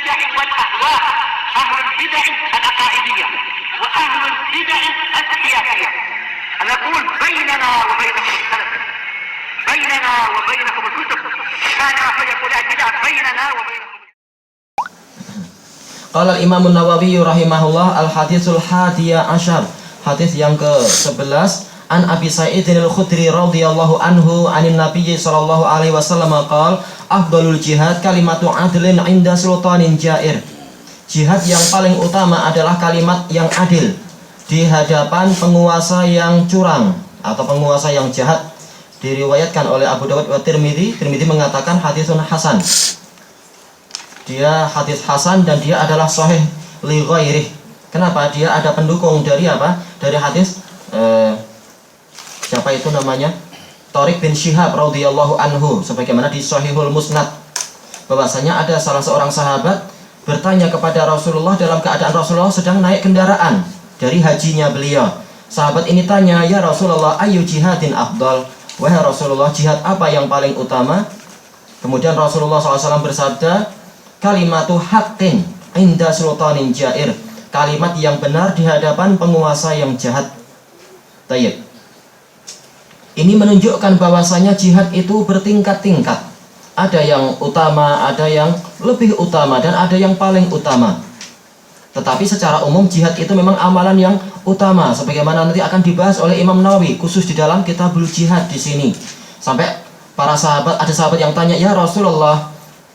البدع والأهواء، أهل البدع العقائدية وأهل البدع السياسية. نقول بيننا وبينكم السلف، بيننا وبينكم الكتب، كان فيقول البدع بيننا وبينكم. Qala al-Imam an-Nawawi rahimahullah al-haditsul hadiyah asyar, hadis yang ke-11, an Abi Sa'id al-Khudri radhiyallahu anhu anin Nabiy sallallahu alaihi wasallam qala afdalul jihad kalimatu adlin 'inda sultanin jair. Jihad yang paling utama adalah kalimat yang adil di hadapan penguasa yang curang atau penguasa yang jahat. Diriwayatkan oleh Abu Dawud wa Tirmidzi. Tirmidzi mengatakan hadisun hasan. Dia hadis hasan dan dia adalah sahih li ghairih. Kenapa? Dia ada pendukung dari apa? Dari hadis siapa itu namanya? Thariq bin Syihab radhiyallahu anhu, sebagaimana di Sahihul Musnad, bahwasanya ada salah seorang sahabat bertanya kepada Rasulullah dalam keadaan Rasulullah sedang naik kendaraan dari hajinya beliau. Sahabat ini tanya, "Ya Rasulullah, ayu jihadin afdal?" Wahai Rasulullah, jihad apa yang paling utama? Kemudian Rasulullah SAW bersabda, kalimatu haqqin inda sultanin jair, kalimat yang benar di hadapan penguasa yang jahat. Tayyib. Ini menunjukkan bahwasanya jihad itu bertingkat-tingkat. Ada yang utama, ada yang lebih utama, dan ada yang paling utama. Tetapi secara umum jihad itu memang amalan yang utama, sebagaimana nanti akan dibahas oleh Imam Nawawi khusus di dalam Kitabul Jihad di sini. Sampai para sahabat, ada sahabat yang tanya, "Ya Rasulullah,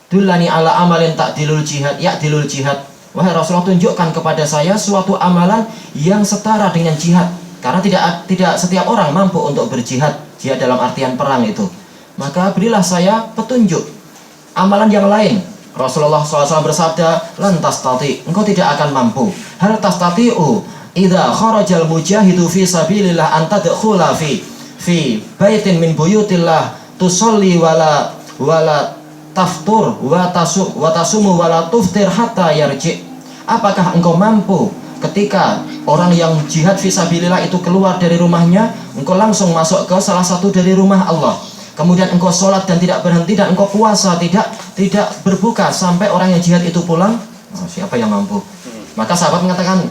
dullani ala amalin ta'dilul jihad, ya'dilul jihad." Wahai Rasulullah, tunjukkan kepada saya suatu amalan yang setara dengan jihad. Karena tidak setiap orang mampu untuk berjihad, jihad dalam artian perang itu. Maka berilah saya petunjuk amalan yang lain. Rasulullah SAW bersabda, "Lan tastati", engkau tidak akan mampu. "Hal tastati'u idza kharajal mujahidu fi sabilillah an tadkhula fi baitin min buyutillah tusalli wala taftur wa tasumu wala tuftir hatta yarji." Apakah engkau mampu ketika orang yang jihad fisabilillah itu keluar dari rumahnya, engkau langsung masuk ke salah satu dari rumah Allah, kemudian engkau sholat dan tidak berhenti, dan engkau puasa tidak berbuka sampai orang yang jihad itu pulang? Siapa yang mampu? Maka sahabat mengatakan,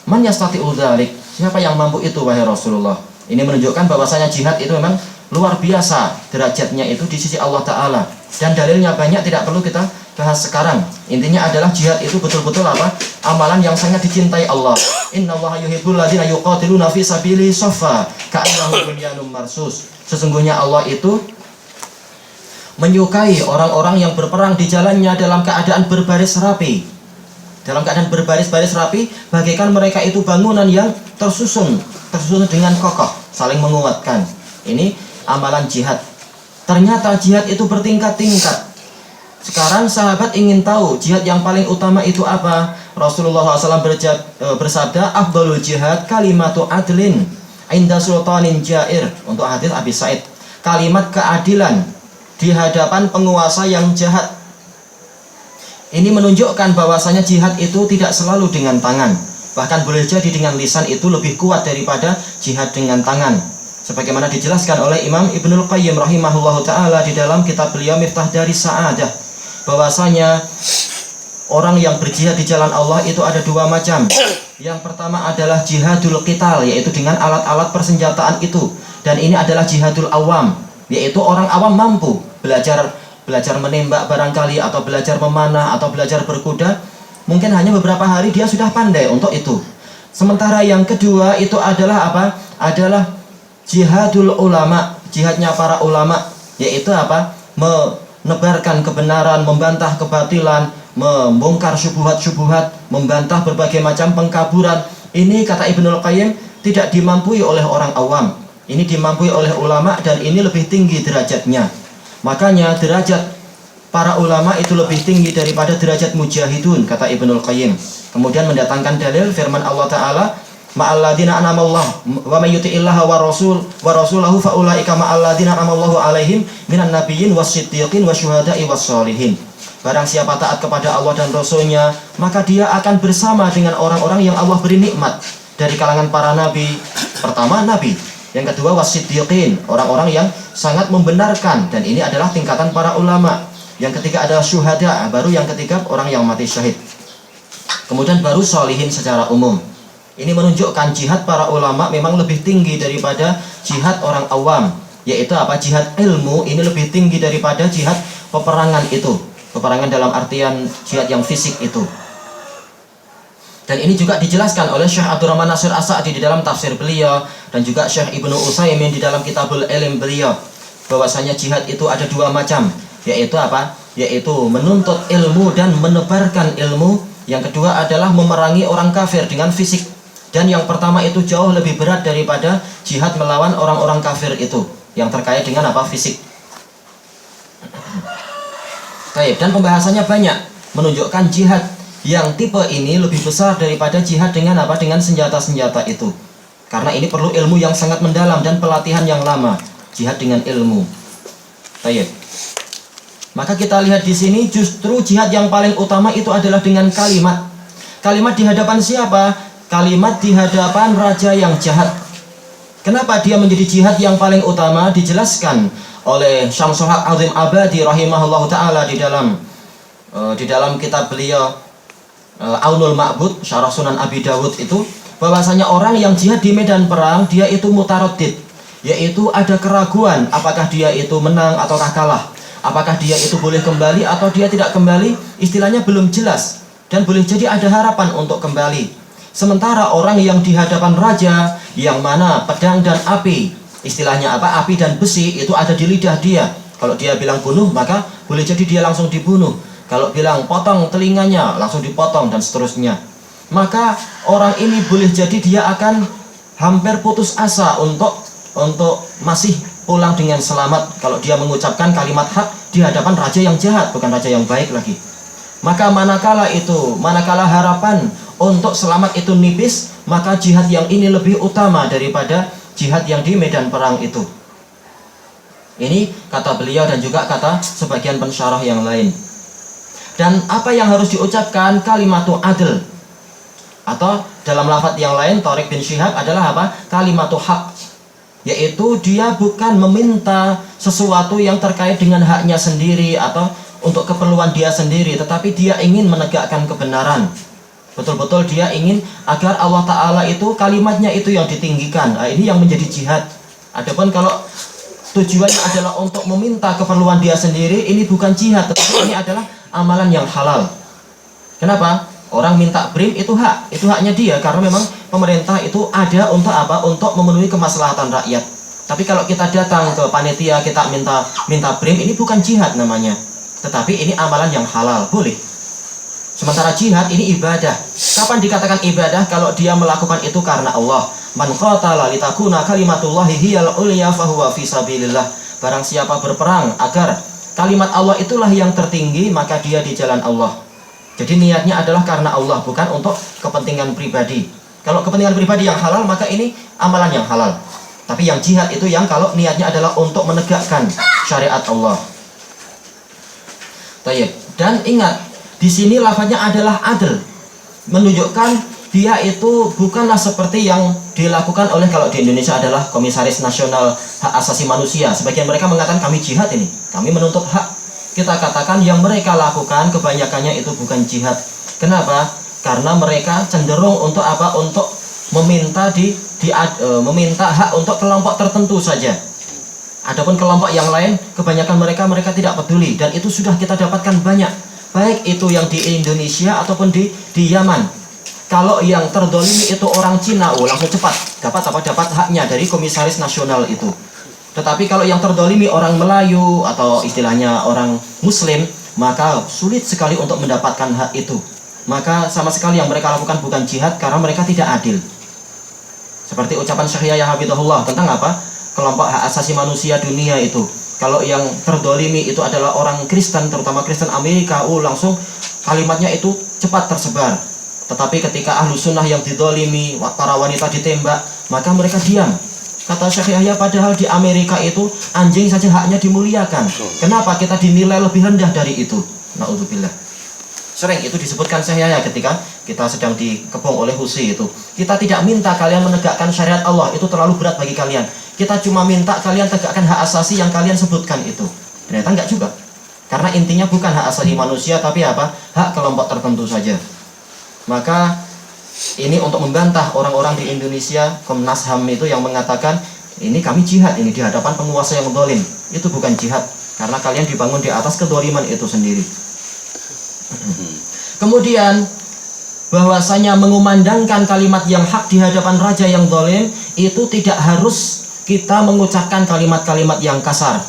"Man yastati'u dzalik?" Siapa yang mampu itu wahai Rasulullah? Ini menunjukkan bahwasanya jihad itu memang luar biasa derajatnya itu di sisi Allah Ta'ala, dan dalilnya banyak, tidak perlu kita bahas sekarang. Intinya adalah jihad itu betul-betul apa? Amalan yang sangat dicintai Allah. Innallaha yuhibbul ladzina yuqatiluna fi sabilihi shaffa ka'annahum bunyanun marsus. Sesungguhnya Allah itu menyukai orang-orang yang berperang di jalannya dalam keadaan berbaris rapi. Dalam keadaan berbaris-baris rapi, bagaikan mereka itu bangunan yang tersusun dengan kokoh, saling menguatkan. Ini amalan jihad. Ternyata jihad itu bertingkat-tingkat. Sekarang sahabat ingin tahu jihad yang paling utama itu apa? Rasulullah SAW bersabda, "Afdalul jihad kalimatu adlin inda sultanin jair." Untuk hadis Abi Sa'id, kalimat keadilan di hadapan penguasa yang jahat. Ini menunjukkan bahwasanya jihad itu tidak selalu dengan tangan. Bahkan boleh jadi dengan lisan itu lebih kuat daripada jihad dengan tangan. Sebagaimana dijelaskan oleh Imam Ibnul Qayyim rahimahullahu ta'ala di dalam kitab beliau Miftah Daris Sa'adah, bahwasanya orang yang berjihad di jalan Allah itu ada dua macam. Yang pertama adalah jihadul qital, yaitu dengan alat-alat persenjataan itu. Dan ini adalah jihadul awam, yaitu orang awam mampu belajar menembak barangkali, atau belajar memanah, atau belajar berkuda. Mungkin hanya beberapa hari dia sudah pandai untuk itu. Sementara yang kedua itu adalah apa? Adalah jihadul ulama, jihadnya para ulama, yaitu apa? Menebarkan kebenaran, membantah kebatilan, membongkar syubhat-syubhat, membantah berbagai macam pengkaburan. Ini kata Ibnul Qayyim tidak dimampui oleh orang awam. Ini dimampui oleh ulama, dan ini lebih tinggi derajatnya. Makanya derajat para ulama itu lebih tinggi daripada derajat mujahidun, kata Ibnul Qayyim. Kemudian mendatangkan dalil firman Allah Ta'ala, "Ma'alladzina anamallah wa may yuti'illaha wa rasulahu fa ulaika ma'alladzina anamallahu alaihim minan nabiyyin wasiddiqin wasyuhada'i wassalihin." Barang siapa taat kepada Allah dan Rasulnya, maka dia akan bersama dengan orang-orang yang Allah beri nikmat dari kalangan para nabi. Pertama nabi, yang kedua wasiddiqin, orang-orang yang sangat membenarkan, dan ini adalah tingkatan para ulama. Yang ketiga adalah syuhada, baru yang ketiga orang yang mati syahid. Kemudian baru sholihin secara umum. Ini menunjukkan jihad para ulama memang lebih tinggi daripada jihad orang awam, yaitu apa? Jihad ilmu ini lebih tinggi daripada jihad peperangan itu. Peperangan dalam artian jihad yang fisik itu. Dan ini juga dijelaskan oleh Syekh Abdurrahman Nasir As-Sa'di di dalam tafsir beliau, dan juga Syekh Ibnu Utsaimin di dalam Kitabul Ilm beliau, bahwasanya jihad itu ada dua macam, yaitu apa? Yaitu menuntut ilmu dan menebarkan ilmu. Yang kedua adalah memerangi orang kafir dengan fisik. Dan yang pertama itu jauh lebih berat daripada jihad melawan orang-orang kafir itu, yang terkait dengan apa? Fisik. Baik, dan pembahasannya banyak, menunjukkan jihad yang tipe ini lebih besar daripada jihad dengan apa? Dengan senjata-senjata itu. Karena ini perlu ilmu yang sangat mendalam dan pelatihan yang lama. Jihad dengan ilmu. Baik. Maka kita lihat di sini justru jihad yang paling utama itu adalah dengan kalimat. Kalimat di hadapan siapa? Kalimat di hadapan raja yang jahat. Kenapa dia menjadi jihad yang paling utama? Dijelaskan oleh Syamsul Haq Azim Abadi rahimahullah taala di dalam kitab beliau Aunul Ma'bud Syarah Sunan Abi Dawud itu, bahwasanya orang yang jihad di medan perang dia itu mutaraddid, yaitu ada keraguan apakah dia itu menang ataukah kalah, apakah dia itu boleh kembali atau dia tidak kembali, istilahnya belum jelas, dan boleh jadi ada harapan untuk kembali. Sementara orang yang di hadapan raja, yang mana pedang dan api, istilahnya apa? Api dan besi itu ada di lidah dia. Kalau dia bilang bunuh, maka boleh jadi dia langsung dibunuh. Kalau bilang potong telinganya, langsung dipotong dan seterusnya. Maka orang ini boleh jadi dia akan hampir putus asa untuk masih pulang dengan selamat kalau dia mengucapkan kalimat hak di hadapan raja yang jahat, bukan raja yang baik lagi. Maka manakala harapan untuk selamat itu nipis, maka jihad yang ini lebih utama daripada jihad yang di medan perang itu. Ini kata beliau dan juga kata sebagian pensyarah yang lain. Dan apa yang harus diucapkan? Kalimatu adl. Atau dalam lafaz yang lain Thariq bin Syihab adalah apa? Kalimatu haq. Yaitu dia bukan meminta sesuatu yang terkait dengan haknya sendiri atau untuk keperluan dia sendiri, tetapi dia ingin menegakkan kebenaran. Betul-betul dia ingin agar Allah Ta'ala itu kalimatnya itu yang ditinggikan. Nah, ini yang menjadi jihad. Adapun kalau tujuannya adalah untuk meminta keperluan dia sendiri, ini bukan jihad, tetapi ini adalah amalan yang halal. Kenapa? Orang minta BRIM itu hak, itu haknya dia, karena memang pemerintah itu ada untuk apa? Untuk memenuhi kemaslahatan rakyat. Tapi kalau kita datang ke panitia, kita minta BRIM, ini bukan jihad namanya, tetapi ini amalan yang halal, boleh. Sementara jihad ini ibadah. Kapan dikatakan ibadah? Kalau dia melakukan itu karena Allah. Man qatala litakuna kalimatullahi hiyal ulya fahuwa fi sabilillah. Barang siapa berperang agar kalimat Allah itulah yang tertinggi, maka dia di jalan Allah. Jadi niatnya adalah karena Allah, bukan untuk kepentingan pribadi. Kalau kepentingan pribadi yang halal, maka ini amalan yang halal. Tapi yang jihad itu yang kalau niatnya adalah untuk menegakkan syariat Allah. Baik. Dan ingat, di sini lafaznya adalah adil, menunjukkan dia itu bukanlah seperti yang dilakukan oleh, kalau di Indonesia adalah Komisaris Nasional Hak Asasi Manusia. Sebagian mereka mengatakan kami jihad ini, kami menuntut hak. Kita katakan yang mereka lakukan kebanyakannya itu bukan jihad. Kenapa? Karena mereka cenderung untuk apa? Untuk meminta meminta hak untuk kelompok tertentu saja. Adapun kelompok yang lain, kebanyakan mereka tidak peduli, dan itu sudah kita dapatkan banyak. Baik itu yang di Indonesia ataupun di Yaman. Kalau yang terdolimi itu orang Cina, langsung cepat dapat haknya dari Komisaris Nasional itu. Tetapi kalau yang terdolimi orang Melayu atau istilahnya orang Muslim, maka sulit sekali untuk mendapatkan hak itu. Maka sama sekali yang mereka lakukan bukan jihad, karena mereka tidak adil. Seperti ucapan Syekh Yahya Hafidhahullah tentang apa? Kelompok hak asasi manusia dunia itu. Kalau yang terdolimi itu adalah orang Kristen, terutama Kristen Amerika, langsung kalimatnya itu cepat tersebar. Tetapi ketika ahlu sunnah yang didolimi, para wanita ditembak, maka mereka diam. Kata Syekh Yahya, padahal di Amerika itu anjing saja haknya dimuliakan. Kenapa kita dinilai lebih rendah dari itu? Na'udzubillah. Sering itu disebutkan Syekh Yahya ketika kita sedang dikepung oleh Husi itu. Kita tidak minta kalian menegakkan syariat Allah, itu terlalu berat bagi kalian. Kita cuma minta kalian tegakkan hak asasi yang kalian sebutkan itu. Ternyata enggak juga. Karena intinya bukan hak asasi manusia, tapi apa? Hak kelompok tertentu saja. Maka ini untuk membantah orang-orang di Indonesia, Komnas HAM itu yang mengatakan ini kami jihad ini di hadapan penguasa yang zalim. Itu bukan jihad, karena kalian dibangun di atas kedzaliman itu sendiri. Kemudian bahwasanya mengumandangkan kalimat yang hak di hadapan raja yang zalim itu tidak harus kita mengucapkan kalimat-kalimat yang kasar.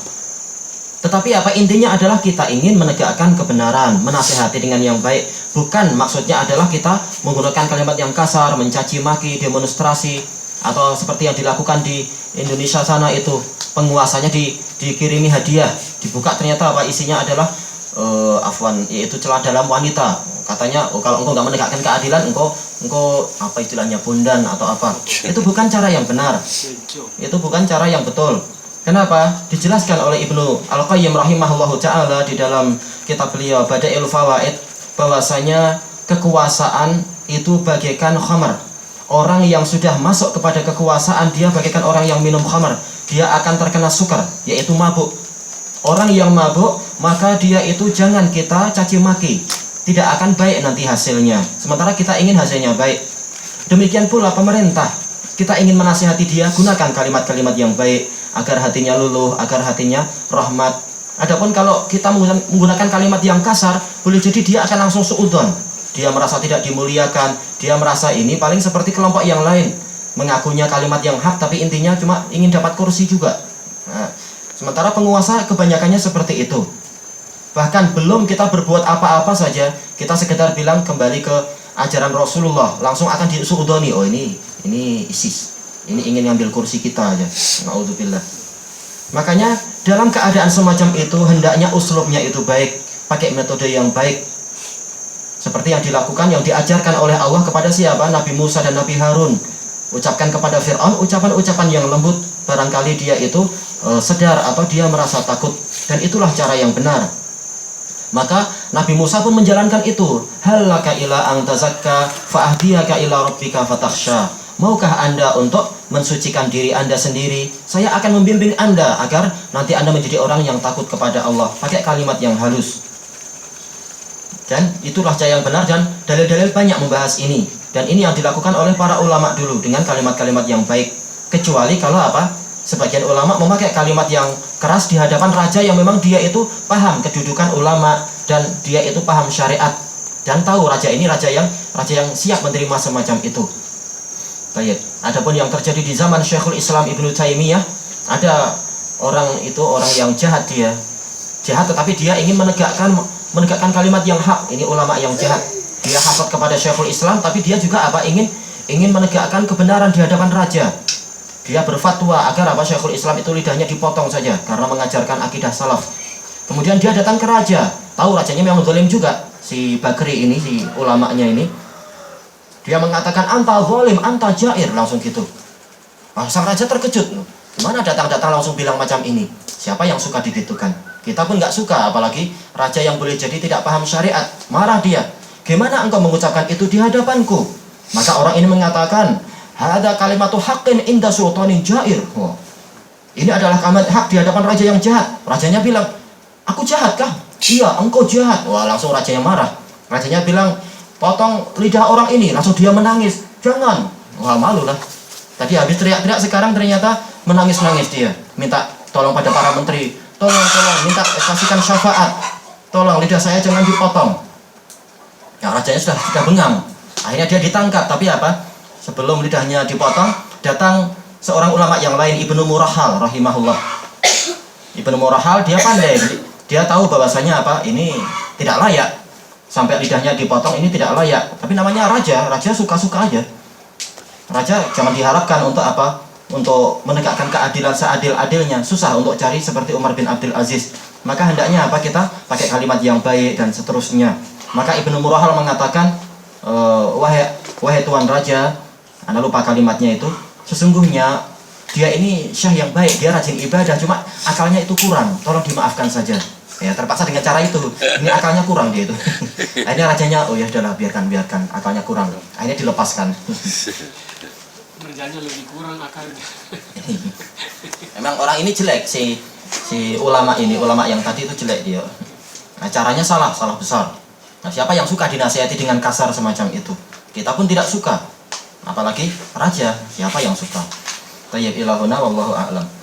Tetapi apa intinya adalah kita ingin menegakkan kebenaran, menasehati dengan yang baik. Bukan maksudnya adalah kita menggunakan kalimat yang kasar, mencaci maki, demonstrasi, atau seperti yang dilakukan di Indonesia sana itu penguasanya dikirimi hadiah, dibuka ternyata apa isinya adalah yaitu celah dalam wanita. Katanya kalau engkau nggak menegakkan keadilan, engkau apa istilahnya bundan atau apa. Itu bukan cara yang benar. Itu bukan cara yang betul. Kenapa? Dijelaskan oleh Ibnu Al-Qayyim rahimahullahu ta'ala di dalam kitab beliau Bada'iul Fawaid, bahwasanya kekuasaan itu bagaikan khamar. Orang yang sudah masuk kepada kekuasaan, dia bagaikan orang yang minum khamar. Dia akan terkena sukar, yaitu mabuk. Orang yang mabuk, maka dia itu jangan kita caci maki. Tidak akan baik nanti hasilnya. Sementara kita ingin hasilnya baik. Demikian pula pemerintah. Kita ingin menasihati dia, gunakan kalimat-kalimat yang baik agar hatinya luluh, agar hatinya rahmat. Adapun kalau kita menggunakan kalimat yang kasar, boleh jadi dia akan langsung suudzon. Dia merasa tidak dimuliakan, dia merasa ini paling seperti kelompok yang lain, mengakunya kalimat yang hak tapi intinya cuma ingin dapat kursi juga. Nah, sementara penguasa kebanyakannya seperti itu. Bahkan belum kita berbuat apa-apa saja, kita sekedar bilang kembali ke ajaran Rasulullah, langsung akan disuudzoni. Oh ini ISIS, ini ingin ngambil kursi kita aja. Na'udzubillah. Makanya dalam keadaan semacam itu hendaknya uslubnya itu baik, pakai metode yang baik, seperti yang dilakukan, yang diajarkan oleh Allah kepada siapa? Nabi Musa dan Nabi Harun. Ucapkan kepada Fir'aun ucapan-ucapan yang lembut. Barangkali dia itu sedar atau dia merasa takut. Dan itulah cara yang benar. Maka Nabi Musa pun menjalankan itu. Halaka ila ang tazakka fa'ahdiyaka ila rabbika fatakhsha. Maukah Anda untuk mensucikan diri Anda sendiri? Saya akan membimbing Anda agar nanti Anda menjadi orang yang takut kepada Allah. Pakai kalimat yang halus. Dan itulah cara yang benar, dan dalil-dalil banyak membahas ini. Dan ini yang dilakukan oleh para ulama dulu dengan kalimat-kalimat yang baik. Kecuali kalau apa? Sebagian ulama memakai kalimat yang keras di hadapan raja yang memang dia itu paham kedudukan ulama dan dia itu paham syariat dan tahu raja ini raja yang siap menerima semacam itu. Baik. Adapun yang terjadi di zaman Syekhul Islam Ibnu Taimiyah, ada orang yang jahat, dia jahat tetapi dia ingin menegakkan kalimat yang hak. Ini ulama yang jahat. Dia hasad kepada Syekhul Islam tapi dia juga apa? Ingin menegakkan kebenaran di hadapan raja. Dia berfatwa agar apa? Syekhul Islam itu lidahnya dipotong saja karena mengajarkan akidah salaf. Kemudian dia datang ke raja. Tahu rajanya memang zalim juga. Si Bakri ini, si ulamanya ini. Dia mengatakan anta zalim, anta jair, langsung gitu. Sang raja terkejut. Gimana datang-datang langsung bilang macam ini? Siapa yang suka digitukan? Kita pun nggak suka, apalagi raja yang boleh jadi tidak paham syariat. Marah dia. Gimana engkau mengucapkan itu di hadapanku? Maka orang ini mengatakan, hada kalimatu haqqin inda sultanin jair. Oh, ini adalah kalimat hak di hadapan raja yang jahat. Rajanya bilang, aku jahat kah? Iya, engkau jahat. Wah, langsung rajanya marah. Rajanya bilang, potong lidah orang ini. Langsung dia menangis. Jangan. Wah, malu lah. Tadi habis teriak-teriak, sekarang ternyata menangis-nangis dia. Minta tolong pada para menteri. Tolong, minta kasihkan syafaat. Tolong, lidah saya jangan dipotong. Ya, rajanya sudah bengang. Akhirnya dia ditangkap. Tapi apa? Sebelum lidahnya dipotong, datang seorang ulama yang lain, Ibnu Murahal rahimahullah. Ibnu Murahal dia pandai. Dia tahu bahwasanya apa? Ini tidak layak. Sampai lidahnya dipotong, ini tidak layak. Tapi namanya raja suka-suka aja. Raja jangan diharapkan untuk apa? Untuk menegakkan keadilan seadil-adilnya. Susah untuk cari seperti Umar bin Abdul Aziz. Maka hendaknya apa? Kita pakai kalimat yang baik dan seterusnya. Maka Ibnu Murahal mengatakan, wahai Tuan Raja, Anda lupa kalimatnya itu, sesungguhnya dia ini syah yang baik, dia rajin ibadah, cuma akalnya itu kurang, tolong dimaafkan saja. Ya, terpaksa dengan cara itu. Ini akalnya kurang dia itu. Akhirnya rajanya, oh ya udahlah, biarkan, akalnya kurang. Akhirnya dilepaskan. Kerjanya lebih kurang akalnya. Memang orang ini jelek, si ulama ini, ulama yang tadi itu jelek dia. Nah, caranya salah besar. Nah, siapa yang suka dinasihati dengan kasar semacam itu? Kita pun tidak suka. Apalagi raja, siapa yang suka? Tayyib ilahuna wallahu a'lam.